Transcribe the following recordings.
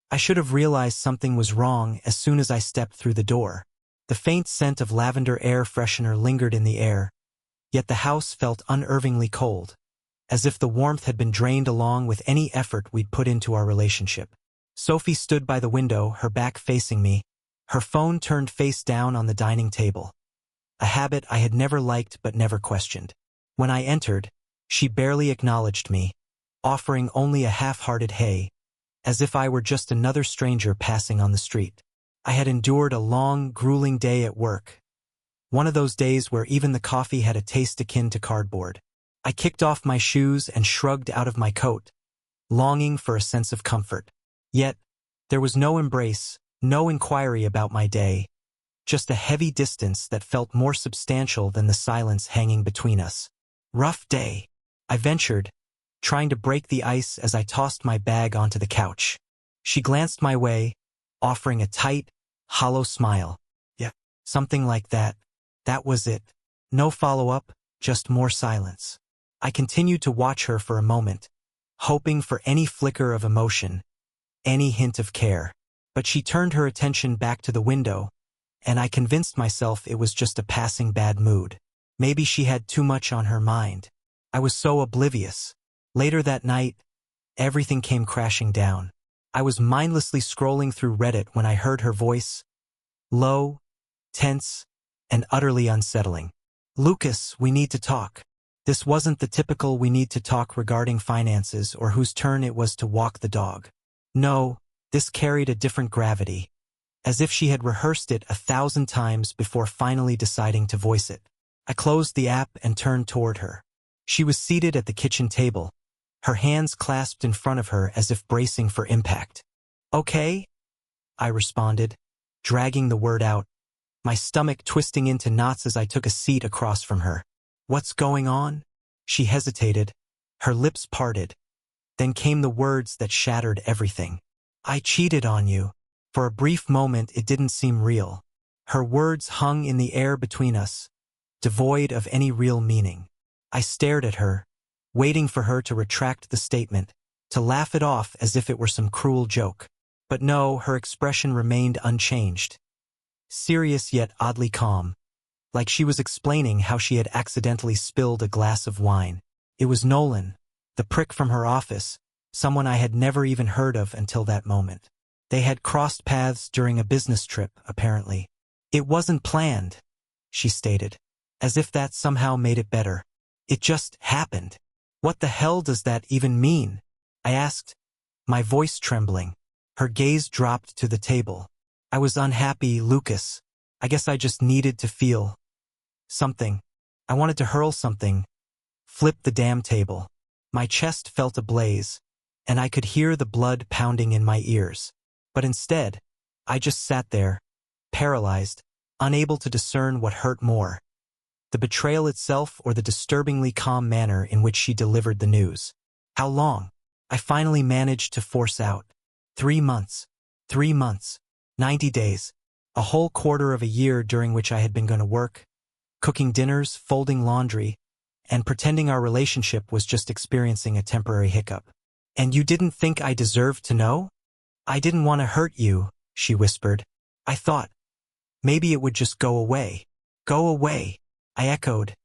I should have realized something was wrong as soon as I stepped through the door. The faint scent of lavender air freshener lingered in the air, yet the house felt unnervingly cold, as if the warmth had been drained along with any effort we'd put into our relationship. Sophie stood by the window, her back facing me, her phone turned face down on the dining table, a habit I had never liked but never questioned. When I entered, she barely acknowledged me, offering only a half-hearted hey, as if I were just another stranger passing on the street. I had endured a long, grueling day at work, one of those days where even the coffee had a taste akin to cardboard. I kicked off my shoes and shrugged out of my coat, longing for a sense of comfort. Yet, there was no embrace, no inquiry about my day, just a heavy distance that felt more substantial than the silence hanging between us. Rough day, I ventured, trying to break the ice as I tossed my bag onto the couch. She glanced my way, offering a tight, hollow smile. Yeah, something like that. That was it. No follow-up, just more silence. I continued to watch her for a moment, hoping for any flicker of emotion, any hint of care. But she turned her attention back to the window, and I convinced myself it was just a passing bad mood. Maybe she had too much on her mind. I was so oblivious. Later that night, everything came crashing down. I was mindlessly scrolling through Reddit when I heard her voice, low, tense, and utterly unsettling. "Lucas, we need to talk." This wasn't the typical "we need to talk" regarding finances or whose turn it was to walk the dog. No, this carried a different gravity, as if she had rehearsed it 1,000 times before finally deciding to voice it. I closed the app and turned toward her. She was seated at the kitchen table, her hands clasped in front of her as if bracing for impact. "Okay," I responded, dragging the word out, my stomach twisting into knots as I took a seat across from her. "What's going on?" She hesitated, her lips parted. Then came the words that shattered everything. "I cheated on you." For a brief moment it didn't seem real. Her words hung in the air between us, devoid of any real meaning. I stared at her, waiting for her to retract the statement, to laugh it off as if it were some cruel joke. But no, her expression remained unchanged. Serious yet oddly calm, like she was explaining how she had accidentally spilled a glass of wine. It was Nolan, the prick from her office, someone I had never even heard of until that moment. They had crossed paths during a business trip, apparently. "It wasn't planned," she stated, as if that somehow made it better. "It just happened." "What the hell does that even mean?" I asked, my voice trembling. Her gaze dropped to the table. "I was unhappy, Lucas. I guess I just needed to feel something. I wanted to hurl something. Flip the damn table." My chest felt ablaze, and I could hear the blood pounding in my ears. But instead, I just sat there, paralyzed, unable to discern what hurt more, the betrayal itself or the disturbingly calm manner in which she delivered the news. "How long?" I finally managed to force out. 3 months. 3 months. 90 days. A whole quarter of a year during which I had been going to work, cooking dinners, folding laundry, and pretending our relationship was just experiencing a temporary hiccup. "And you didn't think I deserved to know?" "I didn't want to hurt you," she whispered. "I thought maybe it would just go away." "Go away," I echoed,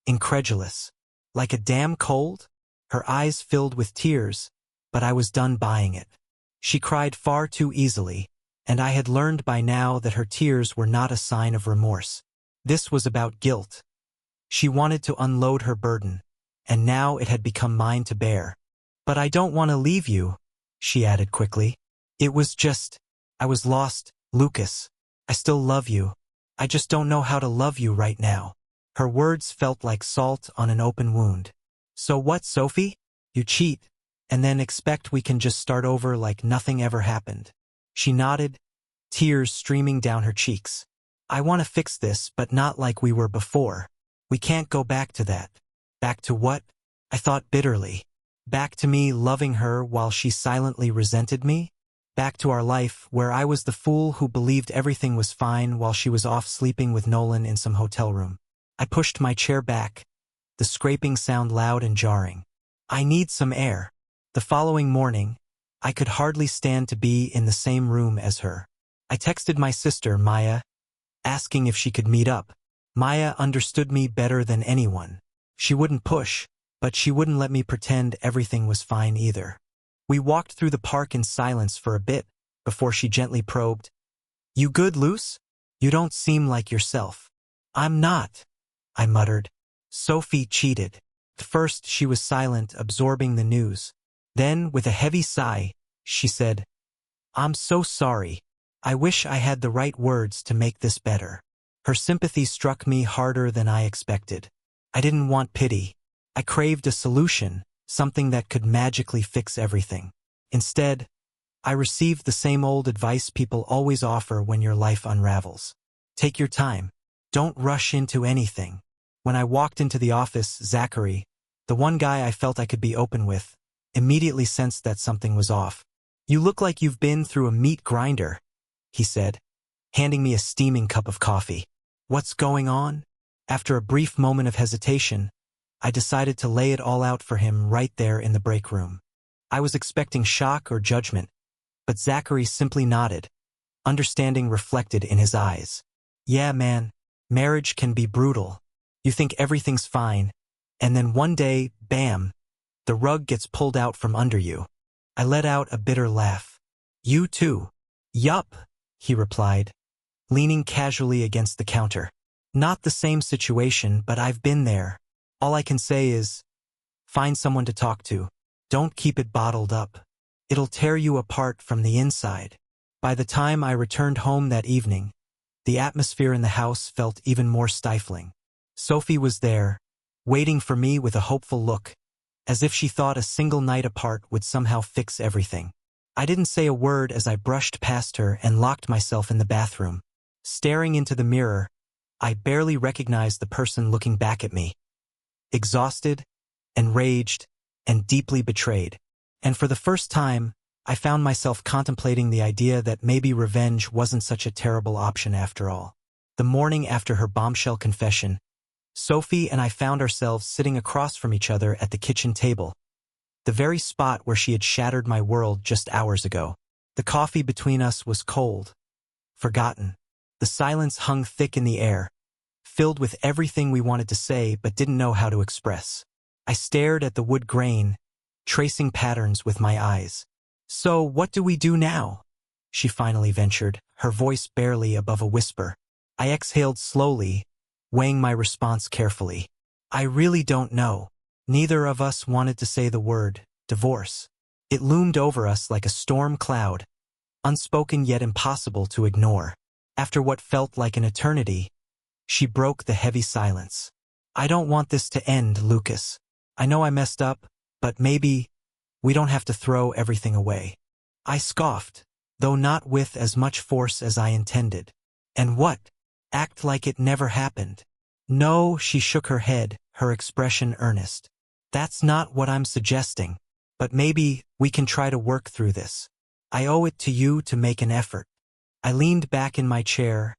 incredulous. "Like a damn cold?" Her eyes filled with tears, but I was done buying it. She cried far too easily, and I had learned by now that her tears were not a sign of remorse. This was about guilt. She wanted to unload her burden, and now it had become mine to bear. "But I don't want to leave you," she added quickly. "It was just, I was lost, Lucas. I still love you. I just don't know how to love you right now." Her words felt like salt on an open wound. "So what, Sophie? You cheat, and then expect we can just start over like nothing ever happened?" She nodded, tears streaming down her cheeks. "I want to fix this, but not like we were before. We can't go back to that." "Back to what?" I thought bitterly. Back to me loving her while she silently resented me? Back to our life where I was the fool who believed everything was fine while she was off sleeping with Nolan in some hotel room. I pushed my chair back, the scraping sound loud and jarring. "I need some air." The following morning, I could hardly stand to be in the same room as her. I texted my sister, Maya, asking if she could meet up. Maya understood me better than anyone. She wouldn't push, but she wouldn't let me pretend everything was fine either. We walked through the park in silence for a bit, before she gently probed, "You good, Luce? You don't seem like yourself." "I'm not," I muttered. Sophie cheated. First she was silent, absorbing the news. Then, with a heavy sigh, she said, "I'm so sorry. I wish I had the right words to make this better." Her sympathy struck me harder than I expected. I didn't want pity. I craved a solution, something that could magically fix everything. Instead, I received the same old advice people always offer when your life unravels. Take your time. Don't rush into anything. When I walked into the office, Zachary, the one guy I felt I could be open with, immediately sensed that something was off. "You look like you've been through a meat grinder," he said, handing me a steaming cup of coffee. "What's going on?" After a brief moment of hesitation, I decided to lay it all out for him right there in the break room. I was expecting shock or judgment, but Zachary simply nodded, understanding reflected in his eyes. "Yeah, man, marriage can be brutal. You think everything's fine, and then one day, bam, the rug gets pulled out from under you." I let out a bitter laugh. "You too?" "Yup," he replied, leaning casually against the counter. "Not the same situation, but I've been there. All I can say is, find someone to talk to. Don't keep it bottled up. It'll tear you apart from the inside." By the time I returned home that evening, the atmosphere in the house felt even more stifling. Sophie was there, waiting for me with a hopeful look, as if she thought a single night apart would somehow fix everything. I didn't say a word as I brushed past her and locked myself in the bathroom. Staring into the mirror, I barely recognized the person looking back at me. Exhausted, enraged, and deeply betrayed. And for the first time, I found myself contemplating the idea that maybe revenge wasn't such a terrible option after all. The morning after her bombshell confession, Sophie and I found ourselves sitting across from each other at the kitchen table, the very spot where she had shattered my world just hours ago. The coffee between us was cold, forgotten. The silence hung thick in the air, filled with everything we wanted to say but didn't know how to express. I stared at the wood grain, tracing patterns with my eyes. "So, what do we do now?" she finally ventured, her voice barely above a whisper. I exhaled slowly, weighing my response carefully. "I really don't know." Neither of us wanted to say the word, divorce. It loomed over us like a storm cloud, unspoken yet impossible to ignore. After what felt like an eternity, she broke the heavy silence. "I don't want this to end, Lucas. I know I messed up, but maybe we don't have to throw everything away." I scoffed, though not with as much force as I intended. "And what? Act like it never happened." "No," she shook her head, her expression earnest. "That's not what I'm suggesting. But maybe we can try to work through this. I owe it to you to make an effort." I leaned back in my chair,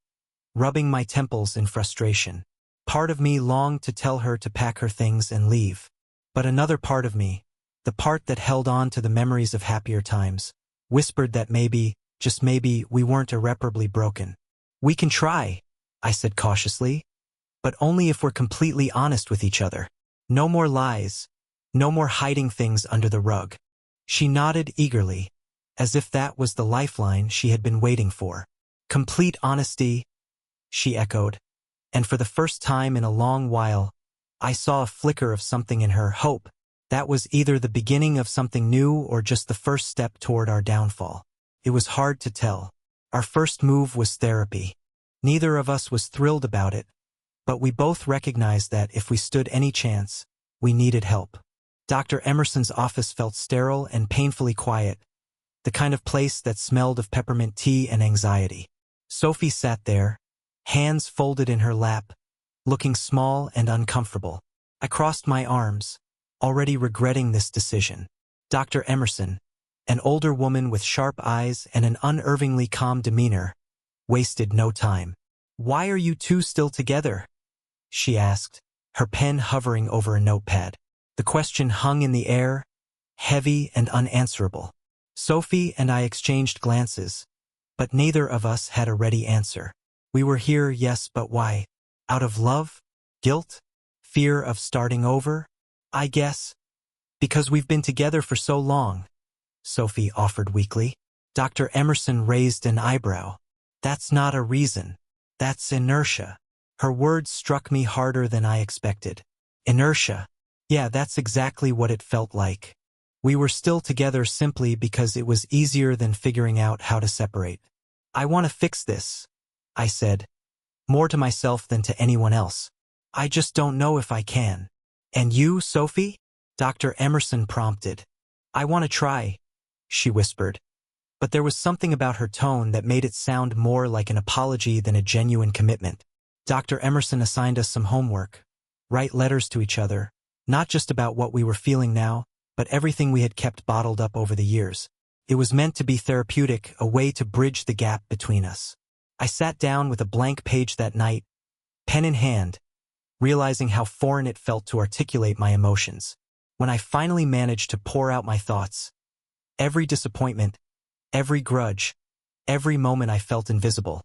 rubbing my temples in frustration. Part of me longed to tell her to pack her things and leave. But another part of me, the part that held on to the memories of happier times, whispered that maybe, just maybe, we weren't irreparably broken. "We can try," I said cautiously, "but only if we're completely honest with each other. No more lies, no more hiding things under the rug." She nodded eagerly, as if that was the lifeline she had been waiting for. "Complete honesty," she echoed, and for the first time in a long while, I saw a flicker of something in her, hope. That was either the beginning of something new or just the first step toward our downfall. It was hard to tell. Our first move was therapy. Neither of us was thrilled about it, but we both recognized that if we stood any chance, we needed help. Dr. Emerson's office felt sterile and painfully quiet, the kind of place that smelled of peppermint tea and anxiety. Sophie sat there, hands folded in her lap, looking small and uncomfortable. I crossed my arms, already regretting this decision. Dr. Emerson, an older woman with sharp eyes and an unervingly calm demeanor, wasted no time. "Why are you two still together?" she asked, her pen hovering over a notepad. The question hung in the air, heavy and unanswerable. Sophie and I exchanged glances, but neither of us had a ready answer. We were here, yes, but why? Out of love? Guilt? Fear of starting over? I guess. Because we've been together for so long, Sophie offered weakly. Dr. Emerson raised an eyebrow. That's not a reason. That's inertia. Her words struck me harder than I expected. Inertia. Yeah, that's exactly what it felt like. We were still together simply because it was easier than figuring out how to separate. I want to fix this, I said, more to myself than to anyone else. I just don't know if I can. And you, Sophie? Dr. Emerson prompted. I want to try, she whispered. But there was something about her tone that made it sound more like an apology than a genuine commitment. Dr. Emerson assigned us some homework. Write letters to each other, not just about what we were feeling now, but everything we had kept bottled up over the years. It was meant to be therapeutic, a way to bridge the gap between us. I sat down with a blank page that night, pen in hand, realizing how foreign it felt to articulate my emotions. When I finally managed to pour out my thoughts, every disappointment, every grudge, every moment I felt invisible.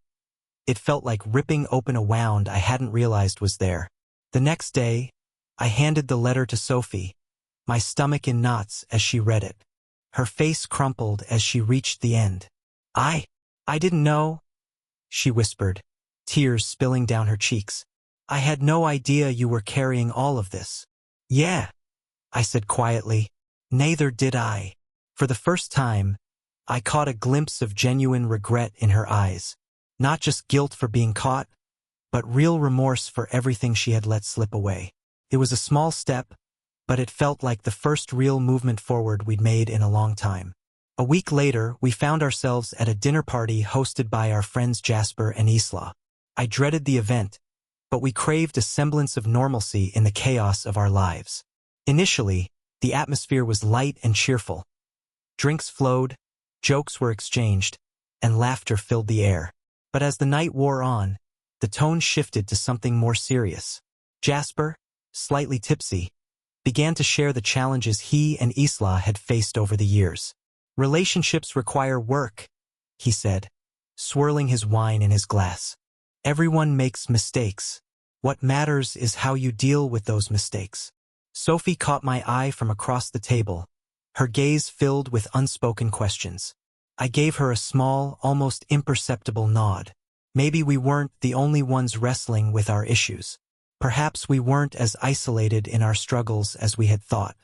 It felt like ripping open a wound I hadn't realized was there. The next day, I handed the letter to Sophie, my stomach in knots as she read it. Her face crumpled as she reached the end. I didn't know, she whispered, tears spilling down her cheeks. I had no idea you were carrying all of this. Yeah, I said quietly. Neither did I. For the first time, I caught a glimpse of genuine regret in her eyes. Not just guilt for being caught, but real remorse for everything she had let slip away. It was a small step, but it felt like the first real movement forward we'd made in a long time. A week later, we found ourselves at a dinner party hosted by our friends Jasper and Isla. I dreaded the event, but we craved a semblance of normalcy in the chaos of our lives. Initially, the atmosphere was light and cheerful. Drinks flowed, jokes were exchanged, and laughter filled the air. But as the night wore on, the tone shifted to something more serious. Jasper, slightly tipsy, began to share the challenges he and Isla had faced over the years. Relationships require work, he said, swirling his wine in his glass. Everyone makes mistakes. What matters is how you deal with those mistakes. Sophie caught my eye from across the table, her gaze filled with unspoken questions. I gave her a small, almost imperceptible nod. Maybe we weren't the only ones wrestling with our issues. Perhaps we weren't as isolated in our struggles as we had thought.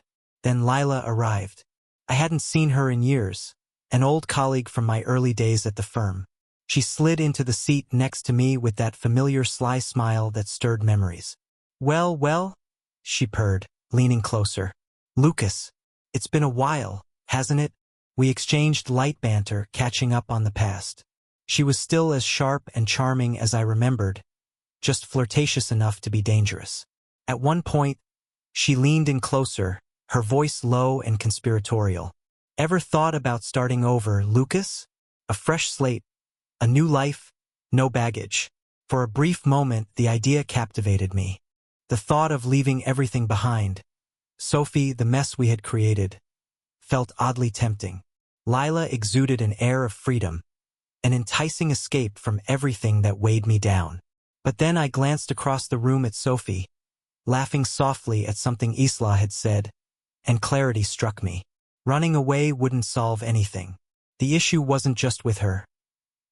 Then Lila arrived. I hadn't seen her in years, an old colleague from my early days at the firm. She slid into the seat next to me with that familiar sly smile that stirred memories. Well, she purred, leaning closer. Lucas, it's been a while, hasn't it? We exchanged light banter, catching up on the past. She was still as sharp and charming as I remembered, just flirtatious enough to be dangerous. At one point, she leaned in closer, her voice low and conspiratorial. Ever thought about starting over, Lucas? A fresh slate, a new life, no baggage. For a brief moment, the idea captivated me. The thought of leaving everything behind, Sophie, the mess we had created, felt oddly tempting. Lila exuded an air of freedom, an enticing escape from everything that weighed me down. But then I glanced across the room at Sophie, laughing softly at something Isla had said, and clarity struck me. Running away wouldn't solve anything. The issue wasn't just with her.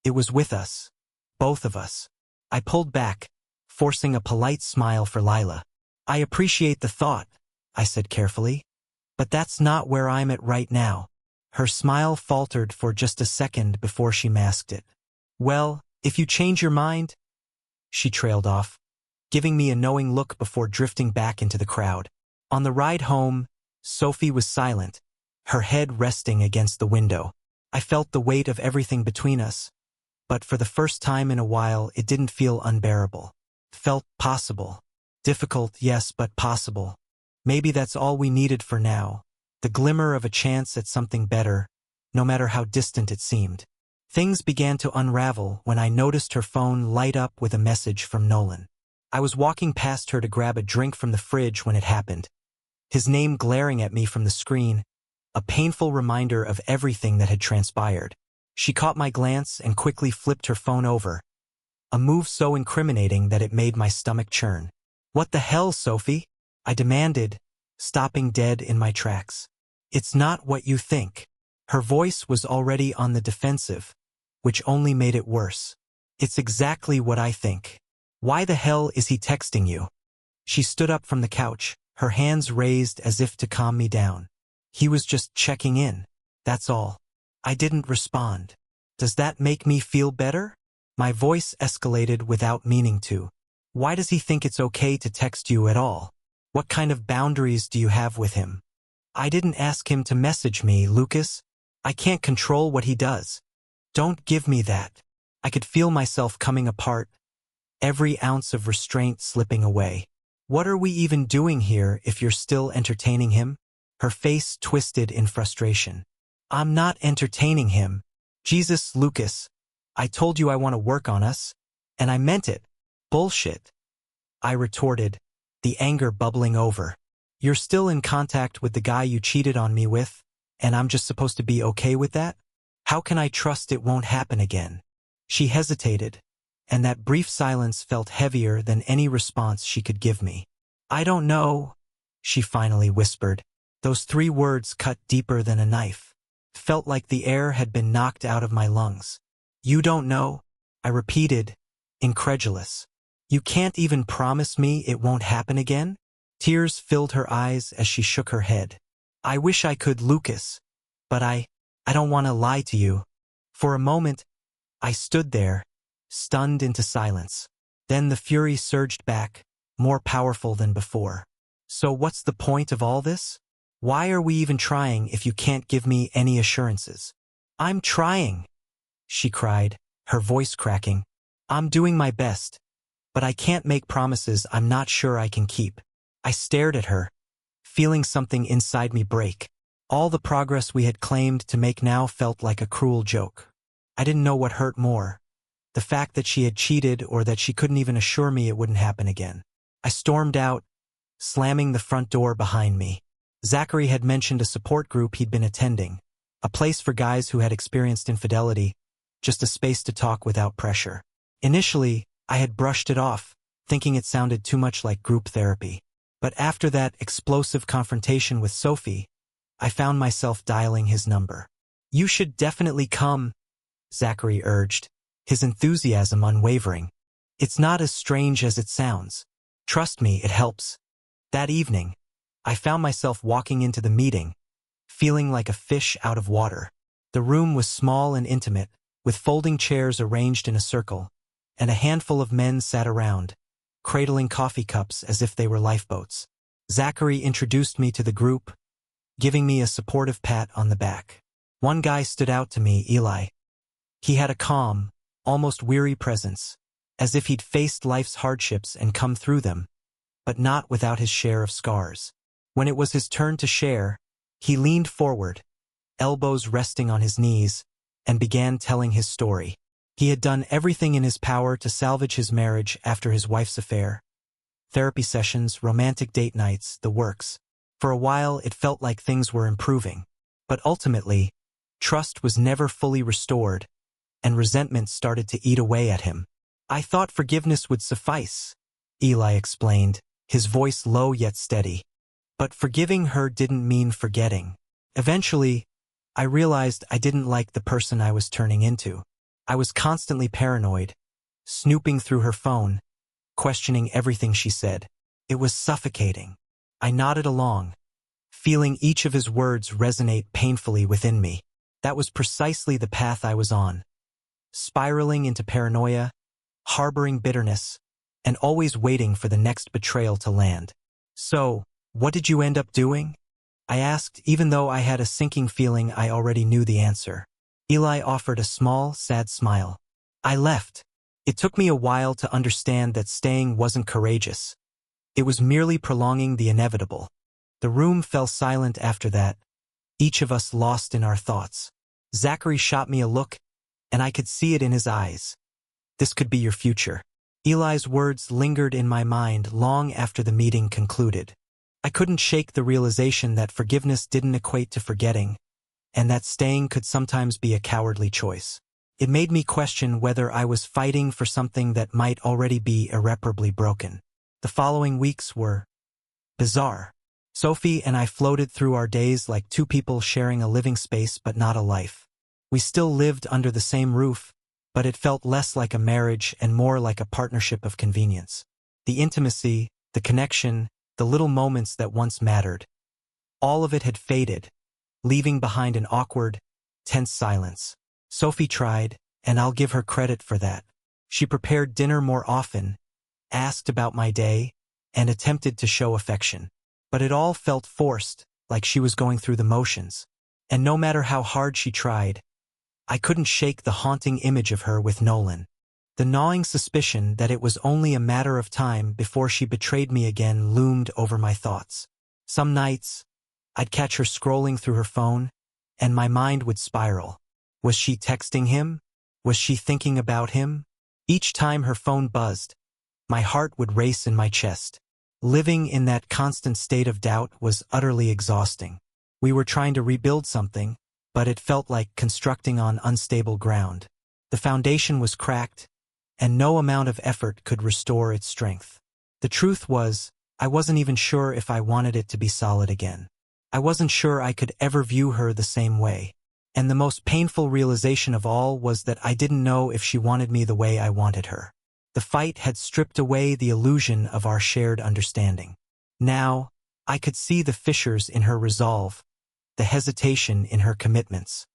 It was with us. Both of us. I pulled back, forcing a polite smile for Lila. I appreciate the thought, I said carefully, but that's not where I'm at right now. Her smile faltered for just a second before she masked it. Well, if you change your mind, she trailed off, giving me a knowing look before drifting back into the crowd. On the ride home, Sophie was silent, her head resting against the window. I felt the weight of everything between us, but for the first time in a while it didn't feel unbearable. It felt possible. Difficult, yes, but possible. Maybe that's all we needed for now. The glimmer of a chance at something better, no matter how distant it seemed. Things began to unravel when I noticed her phone light up with a message from Nolan. I was walking past her to grab a drink from the fridge when it happened, his name glaring at me from the screen, a painful reminder of everything that had transpired. She caught my glance and quickly flipped her phone over, a move so incriminating that it made my stomach churn. "What the hell, Sophie?" I demanded, stopping dead in my tracks. "It's not what you think." Her voice was already on the defensive, which only made it worse. "It's exactly what I think. Why the hell is he texting you?" She stood up from the couch, her hands raised as if to calm me down. "He was just checking in, that's all." I didn't respond. "Does that make me feel better?" My voice escalated without meaning to. "Why does he think it's okay to text you at all? What kind of boundaries do you have with him?" "I didn't ask him to message me, Lucas. I can't control what he does." "Don't give me that." I could feel myself coming apart, every ounce of restraint slipping away. "What are we even doing here if you're still entertaining him?" Her face twisted in frustration. "I'm not entertaining him. Jesus, Lucas. I told you I want to work on us, and I meant it." "Bullshit," I retorted, the anger bubbling over. "You're still in contact with the guy you cheated on me with, and I'm just supposed to be okay with that? How can I trust it won't happen again?" She hesitated, and that brief silence felt heavier than any response she could give me. "I don't know," she finally whispered. Those 3 words cut deeper than a knife. Felt like the air had been knocked out of my lungs. "You don't know?" I repeated, incredulous. "You can't even promise me it won't happen again?" Tears filled her eyes as she shook her head. "I wish I could, Lucas, but I don't want to lie to you." For a moment, I stood there, stunned into silence. Then the fury surged back, more powerful than before. "So what's the point of all this? Why are we even trying if you can't give me any assurances?" "I'm trying," she cried, her voice cracking. "I'm doing my best, but I can't make promises I'm not sure I can keep." I stared at her, feeling something inside me break. All the progress we had claimed to make now felt like a cruel joke. I didn't know what hurt more, the fact that she had cheated or that she couldn't even assure me it wouldn't happen again. I stormed out, slamming the front door behind me. Zachary had mentioned a support group he'd been attending, a place for guys who had experienced infidelity, just a space to talk without pressure. Initially, I had brushed it off, thinking it sounded too much like group therapy. But after that explosive confrontation with Sophie, I found myself dialing his number. "You should definitely come," Zachary urged, his enthusiasm unwavering. "It's not as strange as it sounds. Trust me, it helps." That evening, I found myself walking into the meeting, feeling like a fish out of water. The room was small and intimate, with folding chairs arranged in a circle, and a handful of men sat around, cradling coffee cups as if they were lifeboats. Zachary introduced me to the group, giving me a supportive pat on the back. One guy stood out to me, Eli. He had a calm, almost weary presence, as if he'd faced life's hardships and come through them, but not without his share of scars. When it was his turn to share, he leaned forward, elbows resting on his knees, and began telling his story. He had done everything in his power to salvage his marriage after his wife's affair. Therapy sessions, romantic date nights, the works. For a while, it felt like things were improving. But ultimately, trust was never fully restored, and resentment started to eat away at him. "I thought forgiveness would suffice," Eli explained, his voice low yet steady. "But forgiving her didn't mean forgetting. Eventually, I realized I didn't like the person I was turning into. I was constantly paranoid, snooping through her phone, questioning everything she said. It was suffocating." I nodded along, feeling each of his words resonate painfully within me. That was precisely the path I was on, spiraling into paranoia, harboring bitterness, and always waiting for the next betrayal to land. "So, what did you end up doing?" I asked, even though I had a sinking feeling I already knew the answer. Eli offered a small, sad smile. "I left." It took me a while to understand that staying wasn't courageous. It was merely prolonging the inevitable. The room fell silent after that, each of us lost in our thoughts. Zachary shot me a look, and I could see it in his eyes. "This could be your future." Eli's words lingered in my mind long after the meeting concluded. I couldn't shake the realization that forgiveness didn't equate to forgetting, and that staying could sometimes be a cowardly choice. It made me question whether I was fighting for something that might already be irreparably broken. The following weeks were bizarre. Sophie and I floated through our days like two people sharing a living space but not a life. We still lived under the same roof, but it felt less like a marriage and more like a partnership of convenience. The intimacy, the connection, the little moments that once mattered. All of it had faded, leaving behind an awkward, tense silence. Sophie tried, and I'll give her credit for that. She prepared dinner more often, asked about my day, and attempted to show affection. But it all felt forced, like she was going through the motions. And no matter how hard she tried, I couldn't shake the haunting image of her with Nolan. The gnawing suspicion that it was only a matter of time before she betrayed me again loomed over my thoughts. Some nights, I'd catch her scrolling through her phone, and my mind would spiral. Was she texting him? Was she thinking about him? Each time her phone buzzed, my heart would race in my chest. Living in that constant state of doubt was utterly exhausting. We were trying to rebuild something, but it felt like constructing on unstable ground. The foundation was cracked, and no amount of effort could restore its strength. The truth was, I wasn't even sure if I wanted it to be solid again. I wasn't sure I could ever view her the same way. And the most painful realization of all was that I didn't know if she wanted me the way I wanted her. The fight had stripped away the illusion of our shared understanding. Now, I could see the fissures in her resolve, the hesitation in her commitments.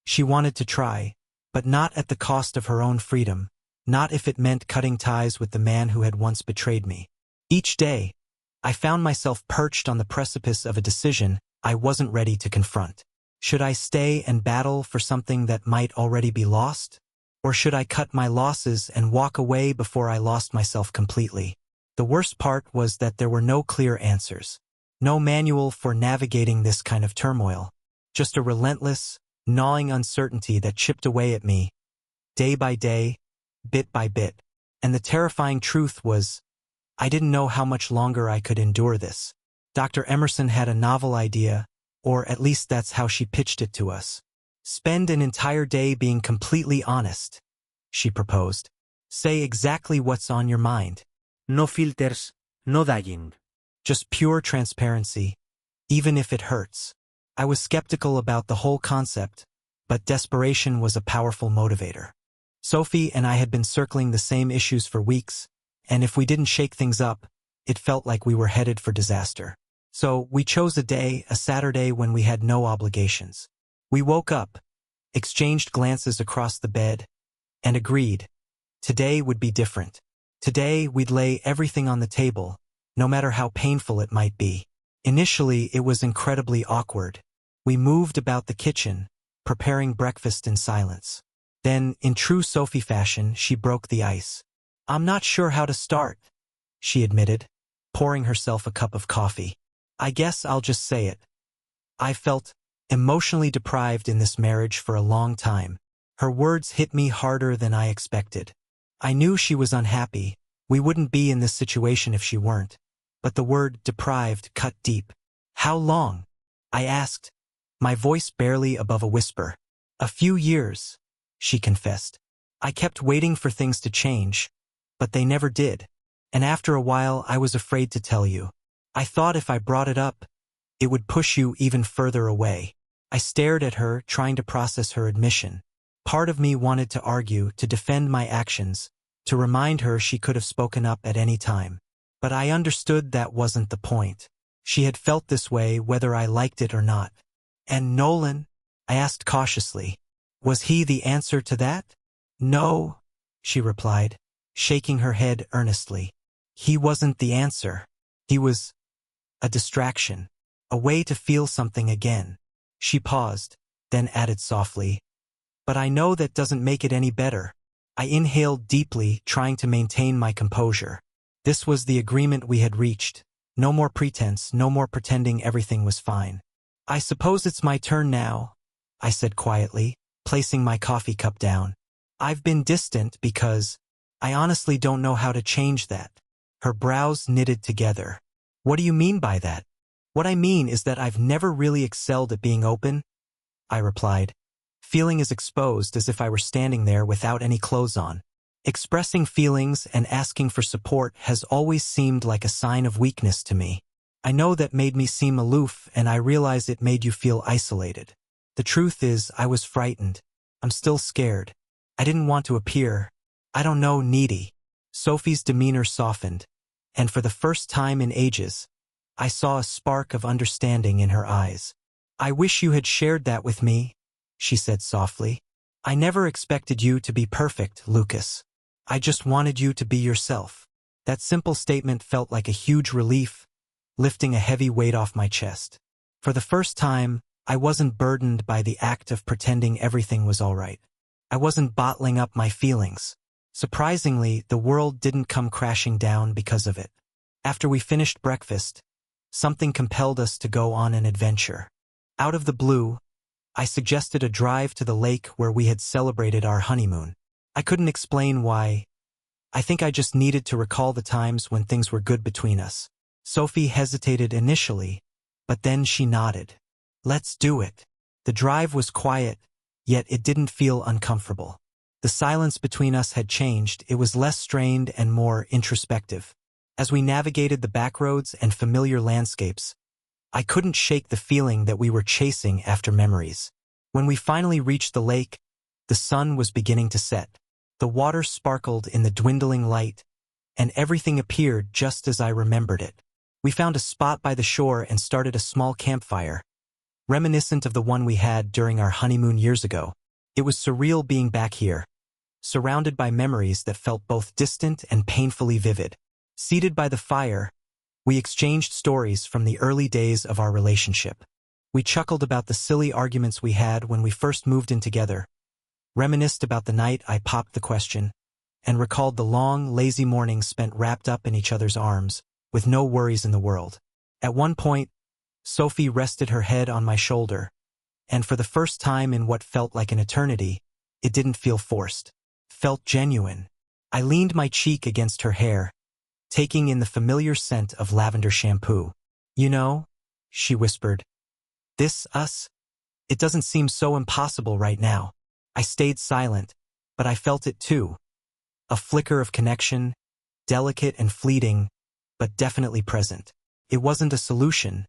She wanted to try, but not at the cost of her own freedom, not if it meant cutting ties with the man who had once betrayed me. Each day, I found myself perched on the precipice of a decision I wasn't ready to confront. Should I stay and battle for something that might already be lost? Or should I cut my losses and walk away before I lost myself completely? The worst part was that there were no clear answers. No manual for navigating this kind of turmoil. Just a relentless, gnawing uncertainty that chipped away at me, day by day, bit by bit. And the terrifying truth was, I didn't know how much longer I could endure this. Dr. Emerson had a novel idea, or at least that's how she pitched it to us. Spend an entire day being completely honest, she proposed. Say exactly what's on your mind. No filters, no dying. Just pure transparency, even if it hurts. I was skeptical about the whole concept, but desperation was a powerful motivator. Sophie and I had been circling the same issues for weeks, and if we didn't shake things up, it felt like we were headed for disaster. So we chose a day, a Saturday when we had no obligations. We woke up, exchanged glances across the bed, and agreed. Today would be different. Today we'd lay everything on the table, no matter how painful it might be. Initially, it was incredibly awkward. We moved about the kitchen, preparing breakfast in silence. Then, in true Sophie fashion, she broke the ice. I'm not sure how to start, she admitted, pouring herself a cup of coffee. I guess I'll just say it. I felt emotionally deprived in this marriage for a long time. Her words hit me harder than I expected. I knew she was unhappy. We wouldn't be in this situation if she weren't. But the word deprived cut deep. How long? I asked, my voice barely above a whisper. A few years, she confessed. I kept waiting for things to change, but they never did. And after a while, I was afraid to tell you. I thought if I brought it up, it would push you even further away. I stared at her, trying to process her admission. Part of me wanted to argue, to defend my actions, to remind her she could have spoken up at any time. But I understood that wasn't the point. She had felt this way whether I liked it or not. And Nolan? I asked cautiously. Was he the answer to that? No, she replied, shaking her head earnestly. He wasn't the answer. He was a distraction, a way to feel something again. She paused, then added softly, but I know that doesn't make it any better. I inhaled deeply, trying to maintain my composure. This was the agreement we had reached. No more pretense, no more pretending everything was fine. I suppose it's my turn now, I said quietly, placing my coffee cup down. I've been distant because I honestly don't know how to change that. Her brows knitted together. What do you mean by that? What I mean is that I've never really excelled at being open, I replied, feeling as exposed as if I were standing there without any clothes on. Expressing feelings and asking for support has always seemed like a sign of weakness to me. I know that made me seem aloof, and I realize it made you feel isolated. The truth is, I was frightened. I'm still scared. I didn't want to appear, I don't know, needy. Sophie's demeanor softened, and for the first time in ages, I saw a spark of understanding in her eyes. I wish you had shared that with me, she said softly. I never expected you to be perfect, Lucas. I just wanted you to be yourself. That simple statement felt like a huge relief, lifting a heavy weight off my chest. For the first time, I wasn't burdened by the act of pretending everything was all right. I wasn't bottling up my feelings. Surprisingly, the world didn't come crashing down because of it. After we finished breakfast, something compelled us to go on an adventure. Out of the blue, I suggested a drive to the lake where we had celebrated our honeymoon. I couldn't explain why. I think I just needed to recall the times when things were good between us. Sophie hesitated initially, but then she nodded. Let's do it. The drive was quiet, yet it didn't feel uncomfortable. The silence between us had changed. It was less strained and more introspective. As we navigated the backroads and familiar landscapes, I couldn't shake the feeling that we were chasing after memories. When we finally reached the lake, the sun was beginning to set. The water sparkled in the dwindling light, and everything appeared just as I remembered it. We found a spot by the shore and started a small campfire, reminiscent of the one we had during our honeymoon years ago. It was surreal being back here, surrounded by memories that felt both distant and painfully vivid. Seated by the fire, we exchanged stories from the early days of our relationship. We chuckled about the silly arguments we had when we first moved in together, reminisced about the night I popped the question, and recalled the long, lazy mornings spent wrapped up in each other's arms, with no worries in the world. At one point, Sophie rested her head on my shoulder, and for the first time in what felt like an eternity, it didn't feel forced. Felt genuine. I leaned my cheek against her hair, taking in the familiar scent of lavender shampoo. You know, she whispered, this us? It doesn't seem so impossible right now. I stayed silent, but I felt it too. A flicker of connection, delicate and fleeting, but definitely present. It wasn't a solution,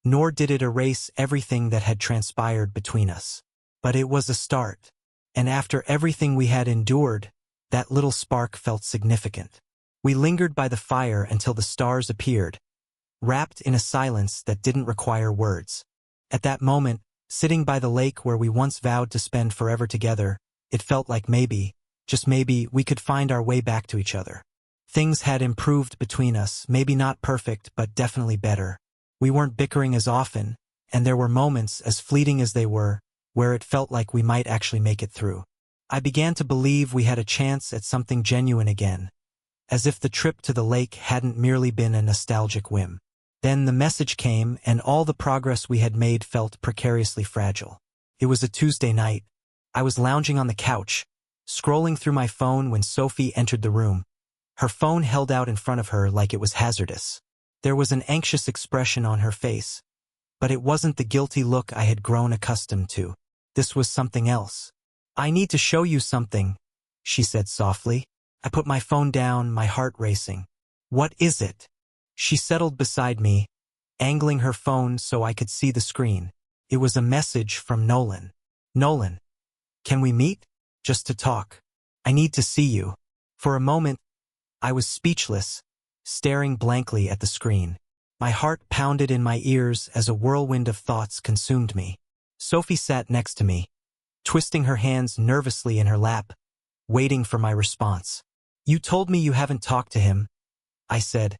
nor did it erase everything that had transpired between us. But it was a start, and after everything we had endured, that little spark felt significant. We lingered by the fire until the stars appeared, wrapped in a silence that didn't require words. At that moment, sitting by the lake where we once vowed to spend forever together, it felt like maybe, just maybe, we could find our way back to each other. Things had improved between us, maybe not perfect, but definitely better. We weren't bickering as often, and there were moments, as fleeting as they were, where it felt like we might actually make it through. I began to believe we had a chance at something genuine again, as if the trip to the lake hadn't merely been a nostalgic whim. Then the message came, and all the progress we had made felt precariously fragile. It was a Tuesday night. I was lounging on the couch, scrolling through my phone when Sophie entered the room. Her phone held out in front of her like it was hazardous. There was an anxious expression on her face, but it wasn't the guilty look I had grown accustomed to. This was something else. I need to show you something, she said softly. I put my phone down, my heart racing. What is it? She settled beside me, angling her phone so I could see the screen. It was a message from Nolan. Nolan, can we meet? Just to talk. I need to see you. For a moment, I was speechless, staring blankly at the screen. My heart pounded in my ears as a whirlwind of thoughts consumed me. Sophie sat next to me, twisting her hands nervously in her lap, waiting for my response. You told me you haven't talked to him, I said,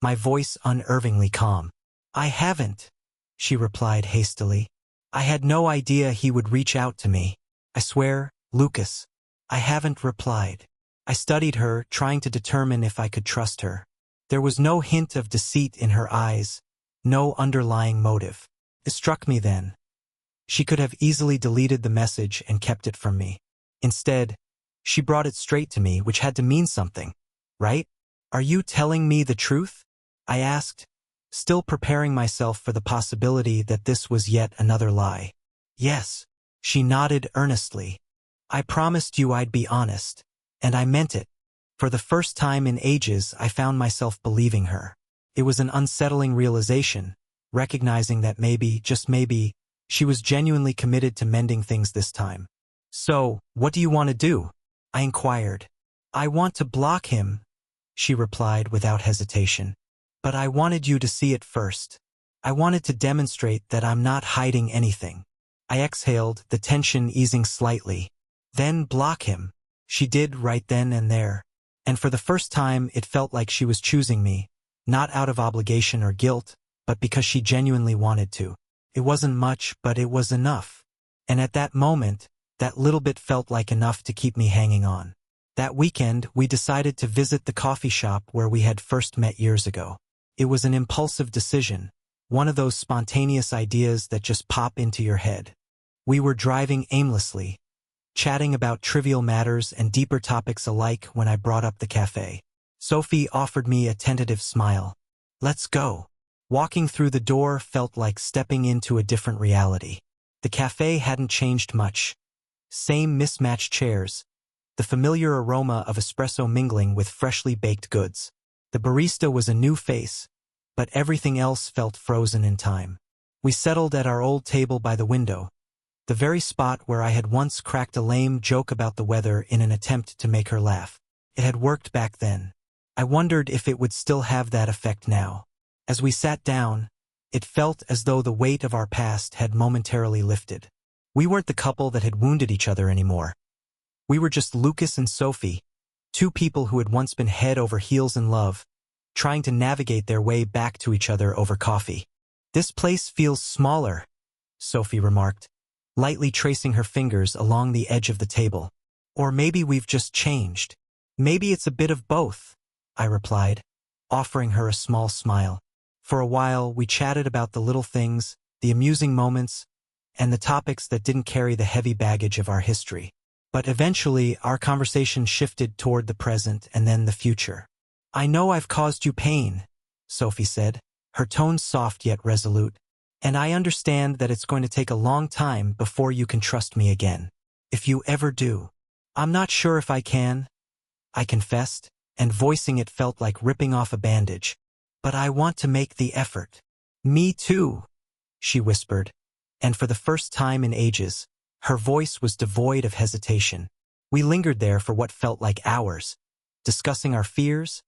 my voice unnervingly calm. I haven't, she replied hastily. I had no idea he would reach out to me. I swear, Lucas, I haven't replied. I studied her, trying to determine if I could trust her. There was no hint of deceit in her eyes, no underlying motive. It struck me then. She could have easily deleted the message and kept it from me. Instead, she brought it straight to me, which had to mean something, right? Are you telling me the truth? I asked, still preparing myself for the possibility that this was yet another lie. Yes, she nodded earnestly. I promised you I'd be honest. And I meant it. For the first time in ages, I found myself believing her. It was an unsettling realization, recognizing that maybe, just maybe, she was genuinely committed to mending things this time. So, what do you want to do? I inquired. I want to block him, she replied without hesitation. But I wanted you to see it first. I wanted to demonstrate that I'm not hiding anything. I exhaled, the tension easing slightly. Then block him. She did right then and there. And for the first time, it felt like she was choosing me, not out of obligation or guilt, but because she genuinely wanted to. It wasn't much, but it was enough. And at that moment, that little bit felt like enough to keep me hanging on. That weekend, we decided to visit the coffee shop where we had first met years ago. It was an impulsive decision, one of those spontaneous ideas that just pop into your head. We were driving aimlessly, chatting about trivial matters and deeper topics alike when I brought up the cafe. Sophie offered me a tentative smile. Let's go. Walking through the door felt like stepping into a different reality. The cafe hadn't changed much. Same mismatched chairs, the familiar aroma of espresso mingling with freshly baked goods. The barista was a new face, but everything else felt frozen in time. We settled at our old table by the window, the very spot where I had once cracked a lame joke about the weather in an attempt to make her laugh. It had worked back then. I wondered if it would still have that effect now. As we sat down, it felt as though the weight of our past had momentarily lifted. We weren't the couple that had wounded each other anymore. We were just Lucas and Sophie, two people who had once been head over heels in love, trying to navigate their way back to each other over coffee. This place feels smaller, Sophie remarked, lightly tracing her fingers along the edge of the table. Or maybe we've just changed. Maybe it's a bit of both, I replied, offering her a small smile. For a while, we chatted about the little things, the amusing moments, and the topics that didn't carry the heavy baggage of our history. But eventually, our conversation shifted toward the present and then the future. I know I've caused you pain, Sophie said, her tone soft yet resolute. And I understand that it's going to take a long time before you can trust me again. If you ever do. I'm not sure if I can, I confessed, and voicing it felt like ripping off a bandage. But I want to make the effort. Me too, she whispered. And for the first time in ages, her voice was devoid of hesitation. We lingered there for what felt like hours, discussing our fears,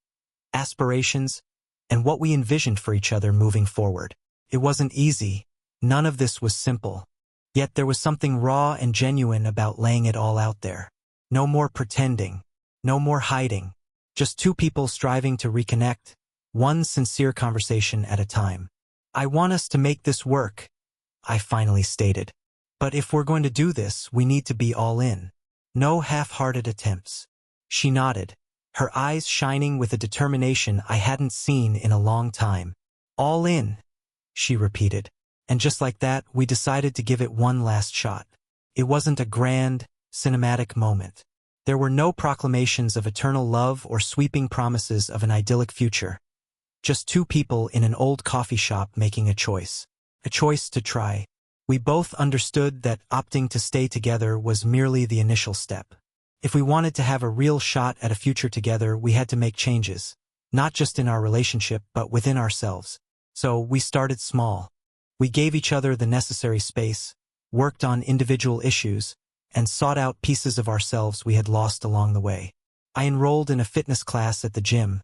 aspirations, and what we envisioned for each other moving forward. It wasn't easy. None of this was simple. Yet there was something raw and genuine about laying it all out there. No more pretending. No more hiding. Just two people striving to reconnect, one sincere conversation at a time. I want us to make this work, I finally stated. But if we're going to do this, we need to be all in. No half-hearted attempts. She nodded, her eyes shining with a determination I hadn't seen in a long time. All in, she repeated. And just like that, we decided to give it one last shot. It wasn't a grand, cinematic moment. There were no proclamations of eternal love or sweeping promises of an idyllic future. Just two people in an old coffee shop making a choice. A choice to try. We both understood that opting to stay together was merely the initial step. If we wanted to have a real shot at a future together, we had to make changes. Not just in our relationship, but within ourselves. So we started small. We gave each other the necessary space, worked on individual issues, and sought out pieces of ourselves we had lost along the way. I enrolled in a fitness class at the gym,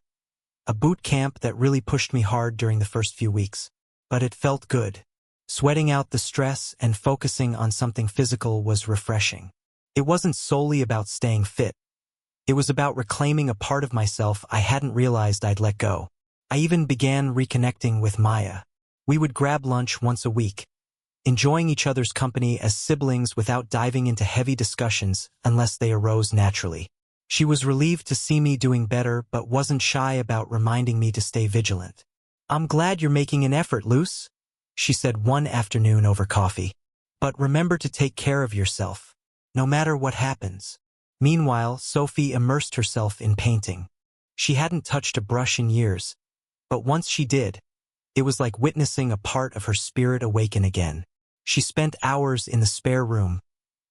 a boot camp that really pushed me hard during the first few weeks. But it felt good. Sweating out the stress and focusing on something physical was refreshing. It wasn't solely about staying fit. It was about reclaiming a part of myself I hadn't realized I'd let go. I even began reconnecting with Maya. We would grab lunch once a week, enjoying each other's company as siblings without diving into heavy discussions unless they arose naturally. She was relieved to see me doing better but wasn't shy about reminding me to stay vigilant. I'm glad you're making an effort, Luce, she said one afternoon over coffee. But remember to take care of yourself, no matter what happens. Meanwhile, Sophie immersed herself in painting. She hadn't touched a brush in years, but once she did, It was like witnessing a part of her spirit awaken again. She spent hours in the spare room,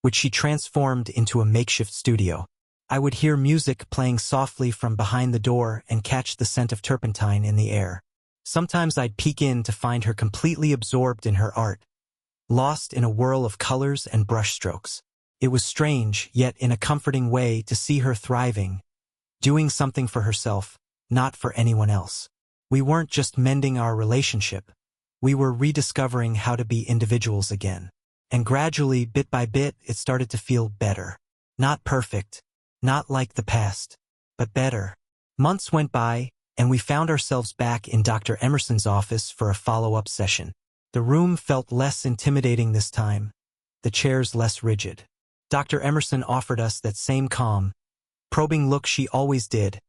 which she transformed into a makeshift studio. I would hear music playing softly from behind the door and catch the scent of turpentine in the air. Sometimes I'd peek in to find her completely absorbed in her art, lost in a whirl of colors and brushstrokes. It was strange, yet in a comforting way, to see her thriving, doing something for herself, not for anyone else. We weren't just mending our relationship. We were rediscovering how to be individuals again. And gradually, bit by bit, it started to feel better. Not perfect, not like the past, but better. Months went by, and we found ourselves back in Dr. Emerson's office for a follow-up session. The room felt less intimidating this time, the chairs less rigid. Dr. Emerson offered us that same calm, probing look she always did,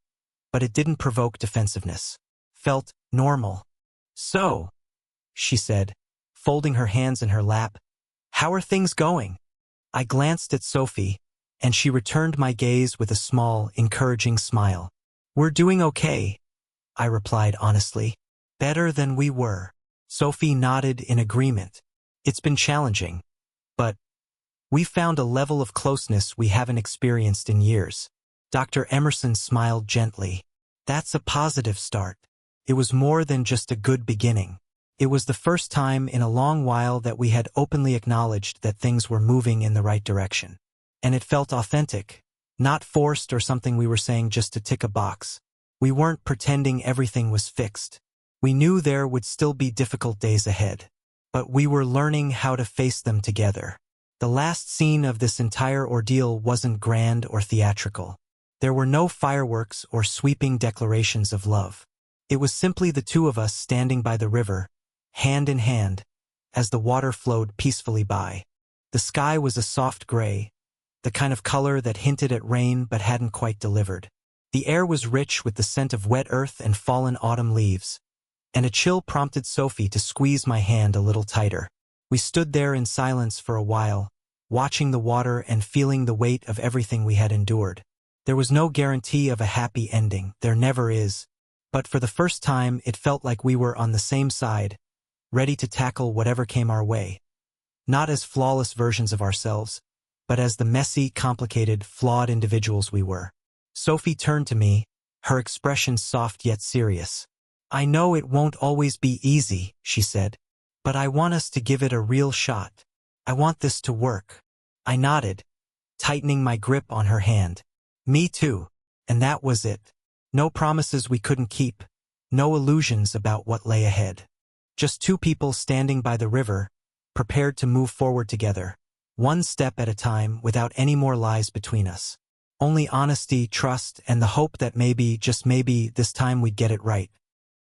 but it didn't provoke defensiveness. Felt normal. "So," she said, folding her hands in her lap, "how are things going?" I glanced at Sophie, and she returned my gaze with a small, encouraging smile. "We're doing okay," I replied honestly. "Better than we were." Sophie nodded in agreement. "It's been challenging, but we found a level of closeness we haven't experienced in years." Dr. Emerson smiled gently. "That's a positive start." It was more than just a good beginning. It was the first time in a long while that we had openly acknowledged that things were moving in the right direction. And it felt authentic, not forced or something we were saying just to tick a box. We weren't pretending everything was fixed. We knew there would still be difficult days ahead, but we were learning how to face them together. The last scene of this entire ordeal wasn't grand or theatrical. There were no fireworks or sweeping declarations of love. It was simply the two of us standing by the river, hand in hand, as the water flowed peacefully by. The sky was a soft gray, the kind of color that hinted at rain but hadn't quite delivered. The air was rich with the scent of wet earth and fallen autumn leaves, and a chill prompted Sophie to squeeze my hand a little tighter. We stood there in silence for a while, watching the water and feeling the weight of everything we had endured. There was no guarantee of a happy ending, there never is, but for the first time it felt like we were on the same side, ready to tackle whatever came our way. Not as flawless versions of ourselves, but as the messy, complicated, flawed individuals we were. Sophie turned to me, her expression soft yet serious. "I know it won't always be easy," she said, "but I want us to give it a real shot. I want this to work." I nodded, tightening my grip on her hand. "Me too." And that was it. No promises we couldn't keep, no illusions about what lay ahead. Just two people standing by the river, prepared to move forward together, one step at a time without any more lies between us. Only honesty, trust, and the hope that maybe, just maybe, this time we'd get it right.